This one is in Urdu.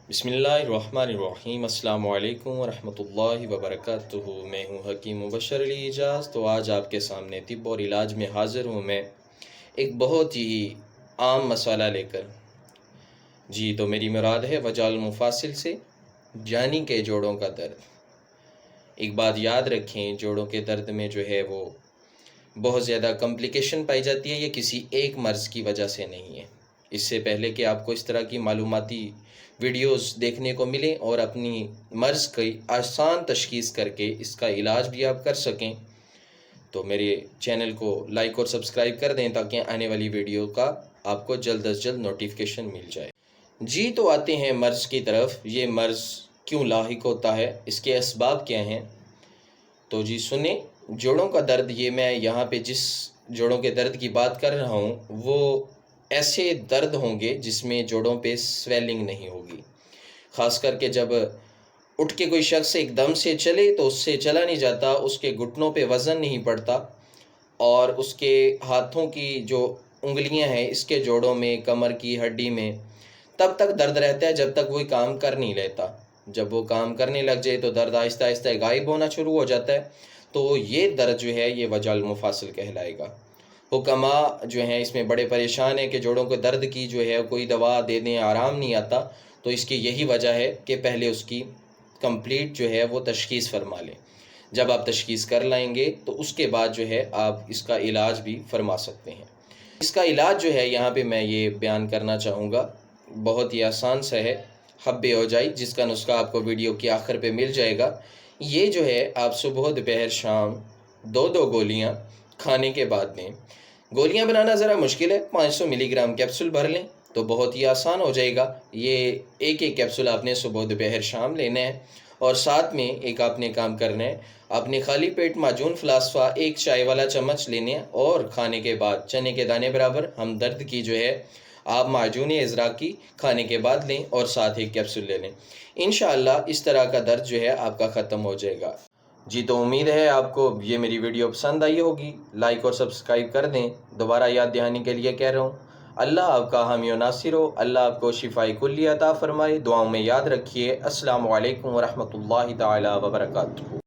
بسم اللہ الرحمن الرحیم۔ السلام علیکم ورحمۃ اللہ وبرکاتہ۔ میں ہوں حکیم مبشر علی اعجاز۔ تو آج آپ کے سامنے طب اور علاج میں حاضر ہوں میں ایک بہت ہی عام مسئلہ لے کر۔ تو میری مراد ہے وجع المفاصل سے، یعنی کہ جوڑوں کا درد۔ ایک بات یاد رکھیں، جوڑوں کے درد میں جو ہے وہ بہت زیادہ کمپلیکیشن پائی جاتی ہے، یہ کسی ایک مرض کی وجہ سے نہیں ہے۔ اس سے پہلے کہ آپ کو اس طرح کی معلوماتی ویڈیوز دیکھنے کو ملیں اور اپنی مرض کی آسان تشخیص کر کے اس کا علاج بھی آپ کر سکیں، تو میرے چینل کو لائک اور سبسکرائب کر دیں تاکہ آنے والی ویڈیو کا آپ کو جلد از جلد نوٹیفیکیشن مل جائے۔ تو آتے ہیں مرض کی طرف۔ یہ مرض کیوں لاحق ہوتا ہے، اس کے اسباب کیا ہیں؟ تو سنیں، جوڑوں کا درد، یہ میں یہاں پہ جس جوڑوں کے درد کی بات کر رہا ہوں وہ ایسے درد ہوں گے جس میں جوڑوں پہ سویلنگ نہیں ہوگی۔ خاص کر کے جب اٹھ کے کوئی شخص ایک دم سے چلے تو اس سے چلا نہیں جاتا، اس کے گھٹنوں پہ وزن نہیں پڑتا، اور اس کے ہاتھوں کی جو انگلیاں ہیں اس کے جوڑوں میں، کمر کی ہڈی میں تب تک درد رہتا ہے جب تک وہ کام کر نہیں لیتا۔ جب وہ کام کرنے لگ جائے تو درد آہستہ آہستہ غائب ہونا شروع ہو جاتا ہے۔ تو یہ درد جو ہے یہ وجع المفاصل کہلائے گا۔ حکماء جو ہیں اس میں بڑے پریشان ہیں کہ جوڑوں کے درد کی جو ہے کوئی دوا دے دیں، آرام نہیں آتا۔ تو اس کی یہی وجہ ہے کہ پہلے اس کی کمپلیٹ جو ہے وہ تشخیص فرما لیں۔ جب آپ تشخیص کر لائیں گے تو اس کے بعد جو ہے آپ اس کا علاج بھی فرما سکتے ہیں۔ اس کا علاج جو ہے یہاں پہ میں یہ بیان کرنا چاہوں گا، بہت ہی آسان سا ہے، حب اوجائی، جس کا نسخہ آپ کو ویڈیو کے آخر پہ مل جائے گا۔ یہ جو ہے آپ صبح دوپہر شام 2 گولیاں کھانے کے بعد لیں۔ گولیاں بنانا ذرا مشکل ہے، 500 ملی گرام کیپسول بھر لیں تو بہت ہی آسان ہو جائے گا۔ یہ ایک کیپسول آپ نے صبح دوپہر شام لینا ہے، اور ساتھ میں ایک آپ نے کام کرنا ہے، آپ نے خالی پیٹ معجون فلاسفا 1 چائے والا چمچ لینے ہیں، اور کھانے کے بعد چنے کے دانے برابر ہمدرد کی جو ہے آپ معجون ازرا کی کھانے کے بعد لیں، اور ساتھ ایک کیپسول لے لیں۔ انشاءاللہ اس طرح کا درد جو ہے آپ کا ختم ہو جائے گا۔ تو امید ہے آپ کو یہ میری ویڈیو پسند آئی ہوگی۔ لائک اور سبسکرائب کر دیں۔ دوبارہ یاد دہانی کے لیے کہہ رہا ہوں، اللہ آپ کا حامی و ناصر ہو، اللہ آپ کو شفائے کلی عطا فرمائے۔ دعاؤں میں یاد رکھیے۔ السلام علیکم ورحمۃ اللہ تعالی وبرکاتہ۔